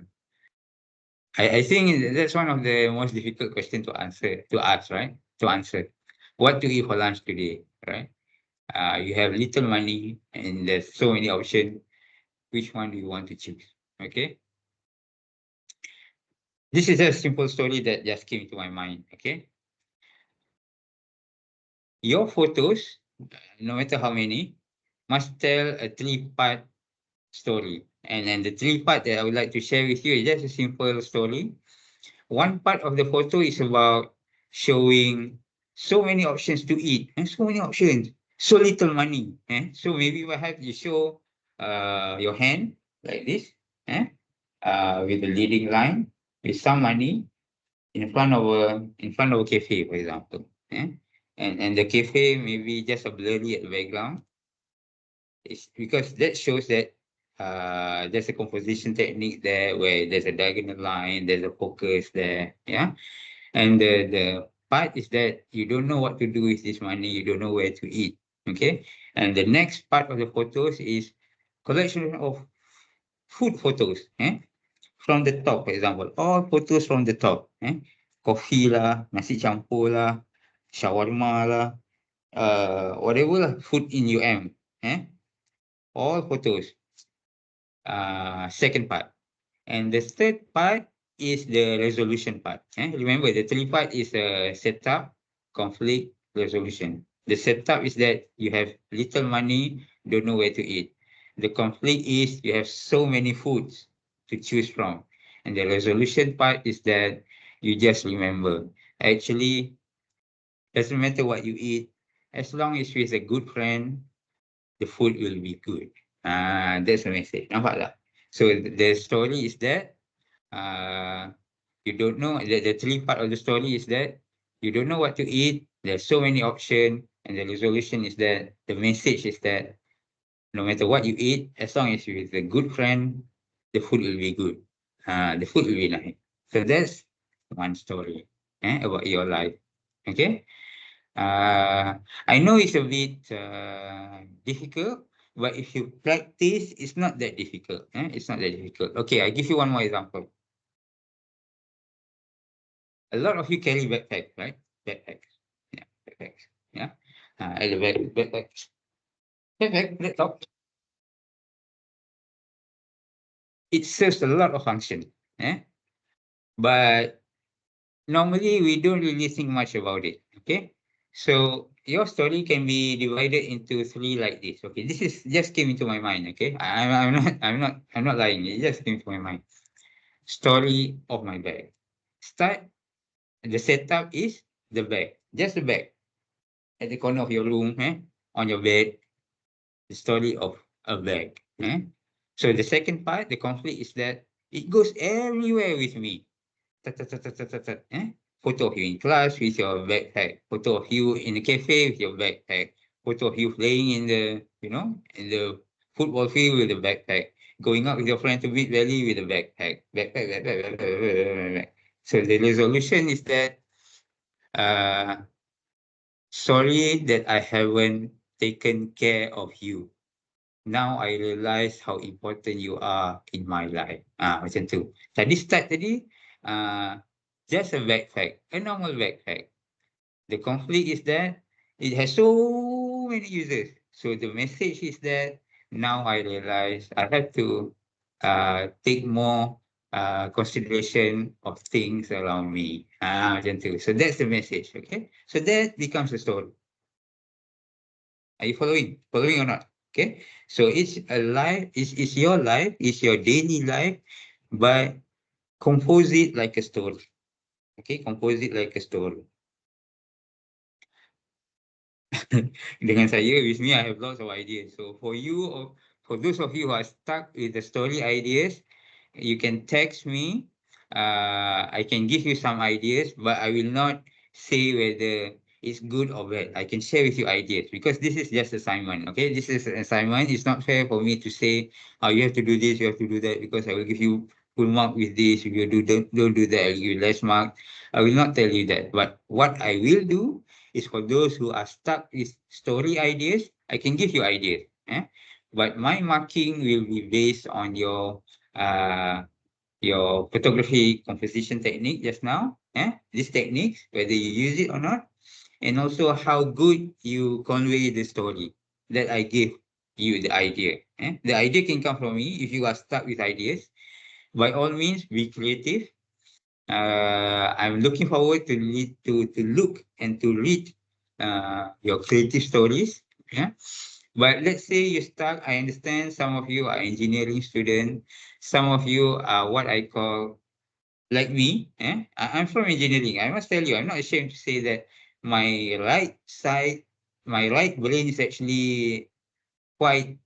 [SPEAKER 1] think that's one of the most difficult question to answer, to ask, right? To answer. What to eat for lunch today, right? You have little money and there's so many options. Which one do you want to choose? Okay. This is a simple story that just came to my mind. Okay. Your photos, no matter how many, must tell a three-part story. And then the three part that I would like to share with you is just a simple story. One part of the photo is about showing so many options to eat and so many options, so little money. So maybe perhaps you show your hand like this, with the leading line with some money in front of a cafe, for example. And the cafe maybe just a blurry at the background. It's because that shows that there's a composition technique there where there's a diagonal line, there's a focus there, yeah. And the part is that you don't know what to do with this money, you don't know where to eat, okay. And the next part of the photos is collection of food photos, from the top, for example, all photos from the top, coffee lah, nasi campur lah, shawarma lah, whatever lah, food in UM, all photos. Second part. And the third part is the resolution part. Remember, the three part is setup, conflict, resolution. The setup is that you have little money, don't know where to eat. The conflict is you have so many foods to choose from. And the resolution part is that you just remember. Actually, doesn't matter what you eat, as long as you're a good friend, the food will be good. That's the message. Nampak tak? So the story is that you don't know, the three part of the story is that you don't know what to eat. There's so many options, and the resolution is that the message is that no matter what you eat, as long as you're with a good friend, the food will be good. The food will be nice. So that's one story about your life. Okay. I know it's a bit difficult, but if you practice, it's not that difficult. It's not that difficult. Okay, I give you one more example. A lot of you carry backpacks, right? Backpacks. Yeah, backpacks. Yeah. At the back, backpacks. Backpack, laptop. It serves a lot of function. But normally we don't really think much about it. Okay. So your story can be divided into three like this. Okay, this is just came into my mind. Okay, I'm not lying. It just came to my mind. Story of my bag. Start. The setup is the bag, just the bag at the corner of your room, on your bed. The story of a bag. So the second part, the conflict is that it goes everywhere with me. Tat, tat, tat, tat, tat, tat, tat, Photo of you in class with your backpack. Photo of you in the cafe with your backpack. Photo of you playing in the football field with the backpack. Going out with your friend to Beach Valley with a backpack. Backpack, backpack, backpack, backpack, backpack. So the resolution is that, uh, sorry that I haven't taken care of you. Now I realize how important you are in my life. Macam tu. Tadi start tadi, uh, just a backpack, a normal backpack. The conflict is that it has so many users. So the message is that now I realize I have to take more consideration of things around me. Macam tu. So that's the message. Okay. So that becomes a story. Are you following? Following or not? Okay. So it's a life, it's your life, it's your daily life, but compose it like a story. Okay, compose it like a story. Dengan saya, with me, I have lots of ideas. So for you, or for those of you who are stuck with the story ideas, you can text me. I can give you some ideas, but I will not say whether it's good or bad. I can share with you ideas because this is just assignment. Okay, this is an assignment. It's not fair for me to say, "Oh, you have to do this, you have to do that," because I will give you full mark with this. If you don't do that, I will give you less mark. I will not tell you that. But what I will do is for those who are stuck with story ideas, I can give you ideas. But my marking will be based on uh, your photography composition technique just now, these techniques, whether you use it or not, and also how good you convey the story that I gave you the idea. The idea can come from me. If you are stuck with ideas, by all means, be creative. I'm looking forward to look and to read your creative stories. Yeah. But let's say you're stuck. I understand some of you are engineering students. Some of you are what I call like me. I'm from engineering. I must tell you, I'm not ashamed to say that my right side, my right brain is actually quite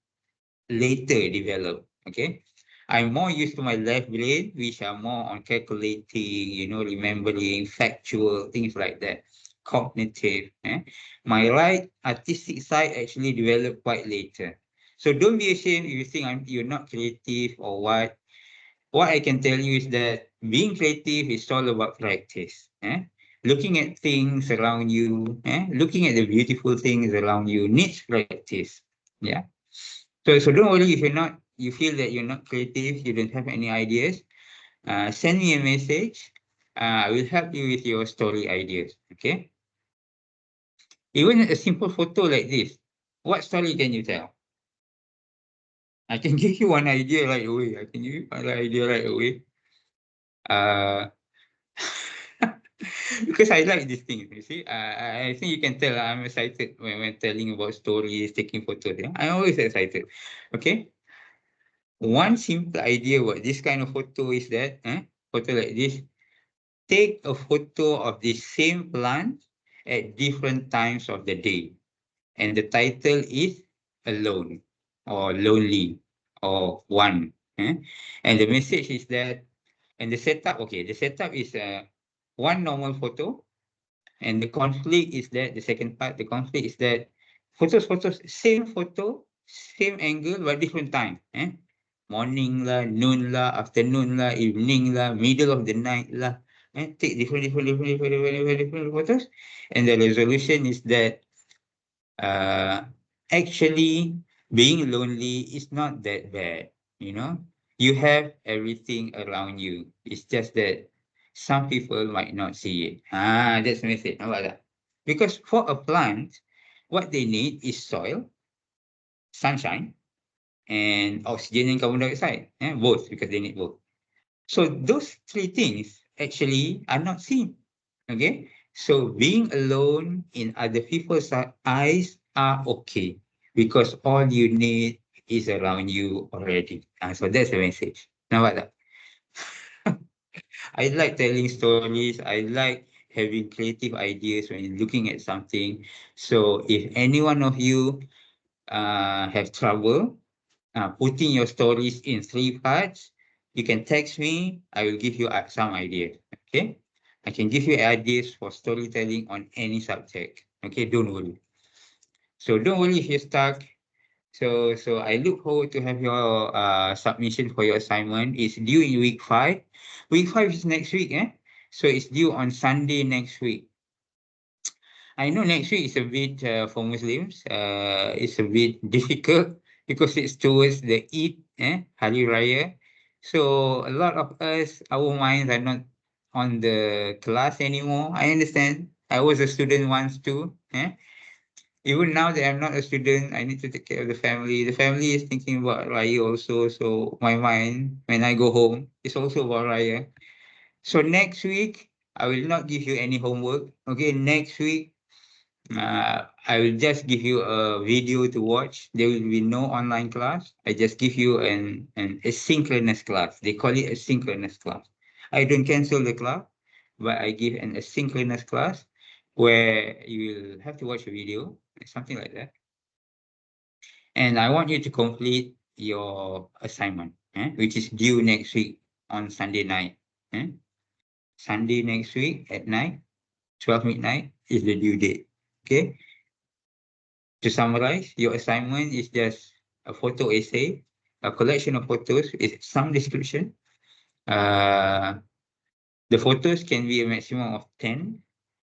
[SPEAKER 1] later developed. Okay. I'm more used to my left brain, which are more on calculating, remembering, factual, things like that, cognitive. My right artistic side actually developed quite later. So don't be ashamed if you think you're not creative or what. What I can tell you is that being creative is all about practice. Looking at things around you, looking at the beautiful things around you needs practice. Yeah. So don't worry if you feel that you're not creative, you don't have any ideas. Send me a message. I will help you with your story ideas. Okay. Even a simple photo like this, what story can you tell? I can give you one idea right away. I can give you one idea right away. Uh, because I like these things. You see, I think you can tell I'm excited when telling about stories, taking photos. Yeah? I'm always excited. Okay. One simple idea about this kind of photo is that, photo like this, take a photo of the same plant at different times of the day. And the title is Alone or Lonely or One. And the message is that, and the setup, okay, the setup is one normal photo. And the conflict is that, the second part, the conflict is that same photo, same angle, but different time. Morning lah, noon lah, afternoon lah, evening lah, middle of the night lah. Take different photos. And the resolution is that uh, actually being lonely is not that bad. You know, you have everything around you. It's just that some people might not see it. That's the message. How about that? Because for a plant, what they need is soil, sunshine, and oxygen and carbon dioxide. Both, because they need both. So those three things actually are not seen. Okay. So being alone in other people's eyes are okay because all you need is around you already. So that's the message. Now what? I like telling stories. I like having creative ideas when looking at something. So if any one of you have trouble putting your stories in 3 parts, you can text me. I will give you some ideas. Okay, I can give you ideas for storytelling on any subject. Okay, don't worry. So don't worry if you're stuck. So I look forward to have your submission for your assignment. It's due in week 5. Week 5 is next week, eh? So it's due on Sunday next week. I know next week is a bit for Muslims. It's a bit difficult because it's towards the Eid, Hari Raya. So a lot of us, our minds are not on the class anymore. I understand. I was a student once too. Even now that I'm not a student, I need to take care of the family. The family is thinking about Raya also. So my mind, when I go home, is also about Raya. So next week, I will not give you any homework. Okay, next week, I will just give you a video to watch. There will be no online class. I just give you an asynchronous class. They call it asynchronous class. I don't cancel the class, but I give an asynchronous class where you will have to watch a video, something like that. And I want you to complete your assignment, which is due next week on Sunday night. Eh? Sunday next week at night, 12 midnight is the due date. Okay. To summarize, your assignment is just a photo essay, a collection of photos with some description. Uh, the photos can be a maximum of 10,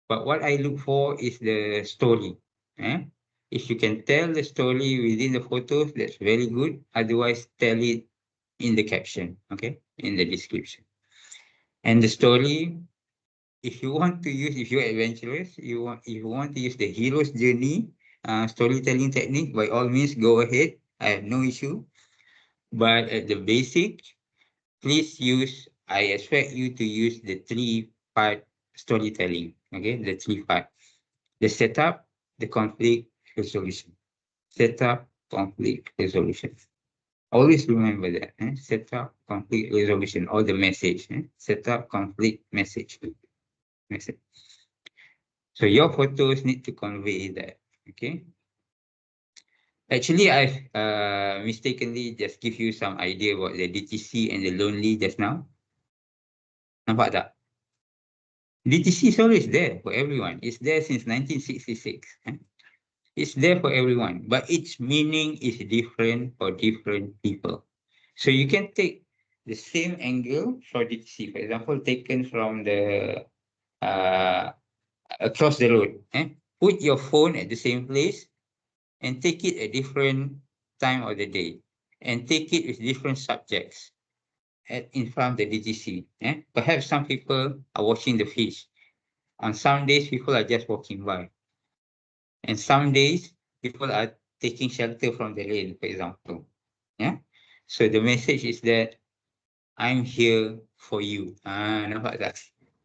[SPEAKER 1] but what I look for is the story. Eh? If you can tell the story within the photos, that's very good. Otherwise, tell it in the caption, okay, in the description. And the story, if you want to use, if you're adventurous, if you want to use the hero's journey storytelling technique, by all means, go ahead. I have no issue. But at the basic, please use, I expect you to use the 3-part storytelling. Okay, the 3-part. The setup, the conflict resolution. Setup, conflict resolution. Always remember that. Setup, conflict resolution, or the message. Setup, conflict, message. Message. So your photos need to convey that. Okay. Actually, I've mistakenly just give you some idea about the DTC and the lonely just now. Nampak tak? DTC is always there for everyone. It's there since 1966. It's there for everyone, but its meaning is different for different people. So you can take the same angle for DTC, for example, taken from the uh, across the road. Put your phone at the same place and take it at different time of the day, and take it with different subjects in front of the DTC. Perhaps some people are watching the fish. On some days, people are just walking by. And some days, people are taking shelter from the rain, for example. Yeah. So the message is that I'm here for you. Nampak tak?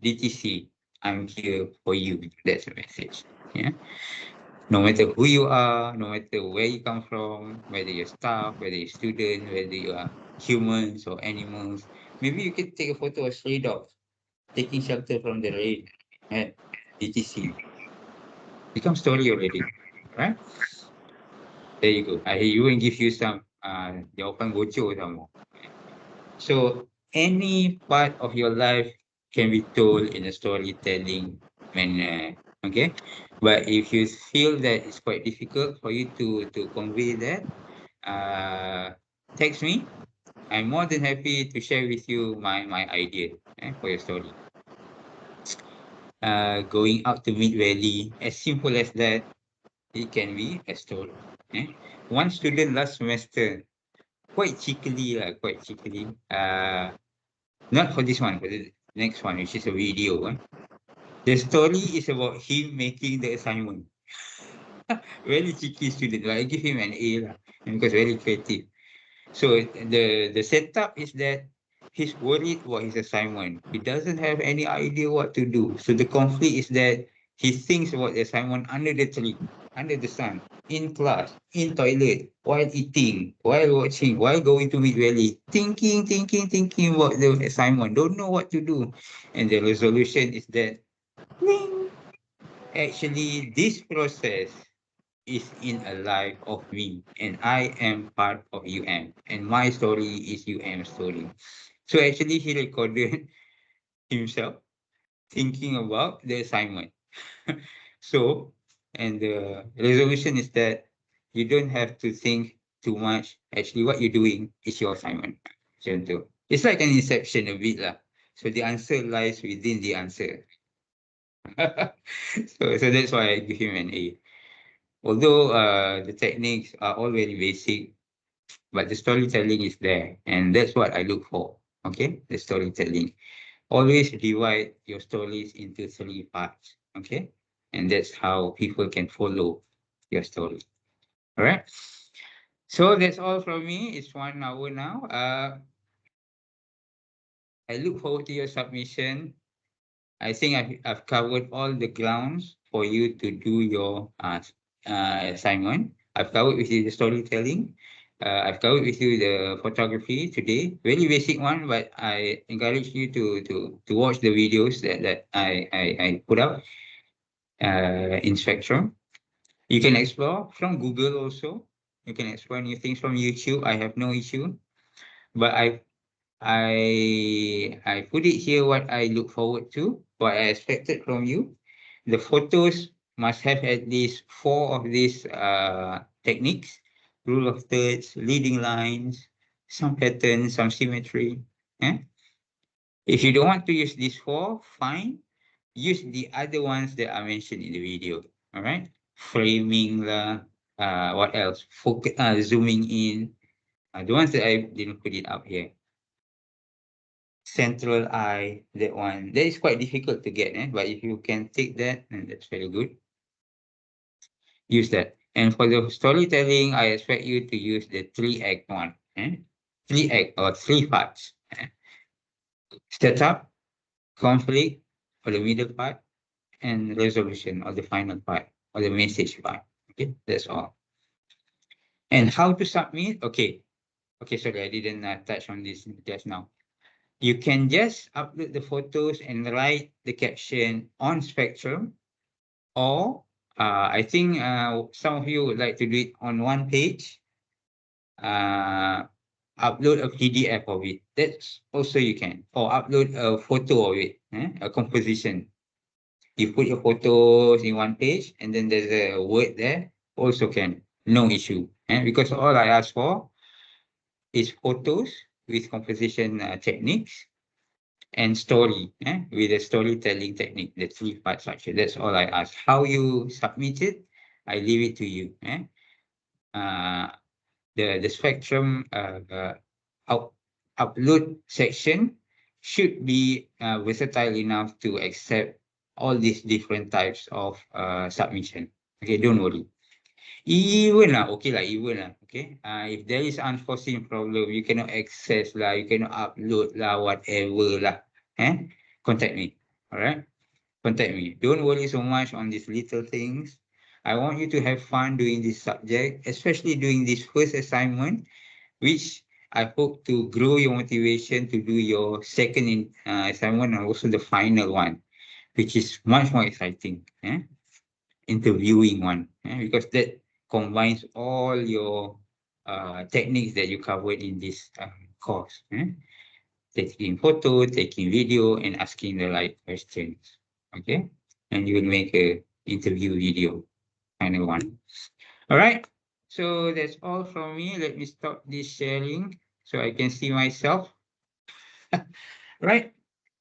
[SPEAKER 1] DTC, I'm here for you. That's the message. Yeah. No matter who you are, no matter where you come from, whether you're staff, whether you're student, whether you are humans or animals, maybe you can take a photo of stray dogs taking shelter from the rain at DTC. Become story already, right? There you go. I even give you some jawapan bocor some more. So any part of your life can be told in a storytelling manner. Okay. But if you feel that it's quite difficult for you to convey that, text me. I'm more than happy to share with you my idea for your story. Going out to Mid Valley, as simple as that, it can be a story. One student last semester, quite cheekily, not for this one, for the next one, which is a video. The story is about him making the assignment. Very cheeky student. I give him an A lah, and because very creative. So the setup is that he's worried about his assignment. He doesn't have any idea what to do. So the conflict is that he thinks about the assignment under the tree, under the sun, in class, in toilet, while eating, while watching, while going to Mid Valley, thinking about the assignment, don't know what to do. And the resolution is that, "Ling." Actually, this process is in a life of me, and I am part of UM, and my story is UM story. So actually, he recorded himself thinking about the assignment. So, and the resolution is that you don't have to think too much. Actually, what you're doing is your assignment. Contoh. It's like an inception a bit lah. So the answer lies within the answer. So that's why I give him an A. Although the techniques are all very basic, but the storytelling is there, and that's what I look for. Okay, the storytelling. Always divide your stories into three parts. Okay, and that's how people can follow your story. All right. So that's all from me. It's 1 hour now. I look forward to your submission. I think I've covered all the grounds for you to do your assignment. I've covered with you the storytelling. I've covered with you the photography today. Very basic one, but I encourage you to watch the videos that I put up in Spectrum. You can explore from Google also. You can explore new things from YouTube. I have no issue. But I put it here what I look forward to, what I expected from you. The photos must have at least four of these techniques: rule of thirds, leading lines, some patterns, some symmetry. Eh? If you don't want to use these four, fine. Use the other ones that I mentioned in the video. All right, framing the what else? Focus, zooming in. The ones that I didn't put it up here. Central eye, that one. That is quite difficult to get, but if you can take that, then that's very good. Use that. And for the storytelling, I expect you to use the 3 act one. 3 act or 3 parts. Setup, conflict for the middle part, and resolution or the final part or the message part. Okay, that's all. And how to submit? Okay. Okay, sorry, I didn't touch on this just now. You can just upload the photos and write the caption on Spectrum, or I think some of you would like to do it on one page. Upload a PDF of it. That's also you can, or upload a photo of it, a composition. You put your photos in one page, and then there's a word there. Also can, no issue. Because all I ask for is photos with composition techniques and story, with a storytelling technique, the 3 part structure. That's all I ask. How you submit it, I leave it to you. Uh, the Spectrum upload section should be versatile enough to accept all these different types of submission. Okay, don't worry. Even lah, okay lah, even lah, okay. If there is unforeseen problem, you cannot access lah, you cannot upload lah, whatever lah, contact me, all right? Contact me. Don't worry so much on these little things. I want you to have fun doing this subject, especially doing this first assignment, which I hope to grow your motivation to do your second assignment and also the final one, which is much more exciting. Interviewing one, because that combines all your techniques that you covered in this course. Taking photo, taking video, and asking the right questions. Okay, and you will make a interview video, final one. All right. So that's all from me. Let me stop this sharing so I can see myself. Right.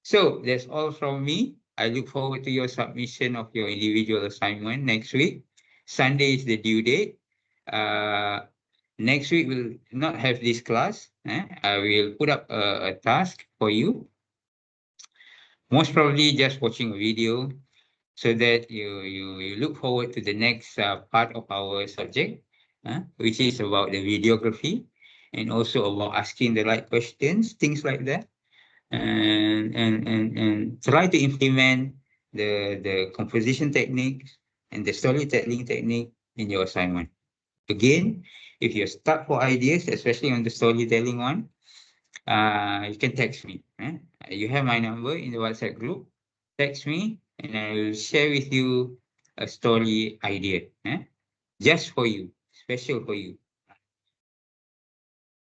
[SPEAKER 1] So that's all from me. I look forward to your submission of your individual assignment next week. Sunday is the due date. Next week we'll not have this class. I will put up a task for you. Most probably just watching a video so that you look forward to the next part of our subject, which is about the videography and also about asking the right questions, things like that. and try to implement the composition techniques and the storytelling technique in your assignment. Again, if you're stuck for ideas, especially on the storytelling one, you can text me. You have my number in the WhatsApp group. Text me, and I will share with you a story idea, just for you, special for you.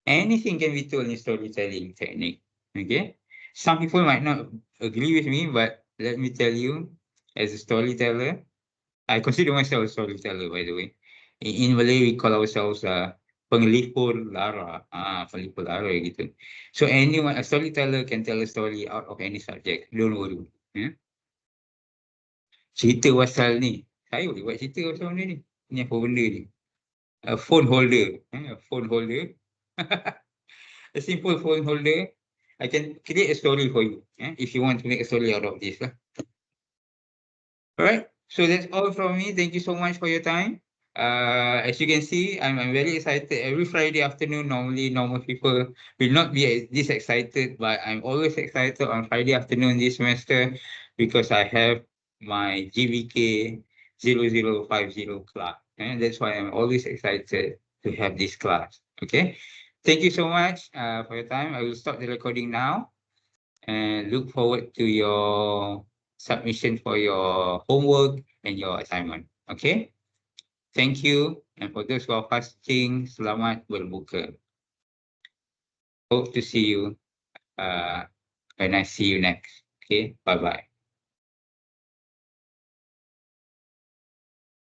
[SPEAKER 1] Anything can be told in storytelling technique. Okay, some people might not agree with me, but let me tell you, as a storyteller, I consider myself a storyteller, by the way. In Malay, we call ourselves penglipur lara. Penglipur lara gitu. So anyone, a storyteller can tell a story out of any subject. Don't worry. Ya. Cerita pasal ni. Saya boleh buat cerita pasal benda ni. Ni apa benda ni? A phone holder. A phone holder. A simple phone holder. I can create a story for you. If you want to make a story out of this. All right. So that's all from me. Thank you so much for your time. As you can see, I'm very excited. Every Friday afternoon, normally normal people will not be this excited, but I'm always excited on Friday afternoon this semester because I have my GBK 0050 class. And that's why I'm always excited to have this class. Okay. Thank you so much for your time. I will stop the recording now and look forward to your submission for your homework and your assignment. Okay? Thank you. And for those who are fasting, selamat berbuka. Hope to see you uh, when I see you next. Okay? Bye-bye.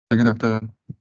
[SPEAKER 2] Thank you, Doctor.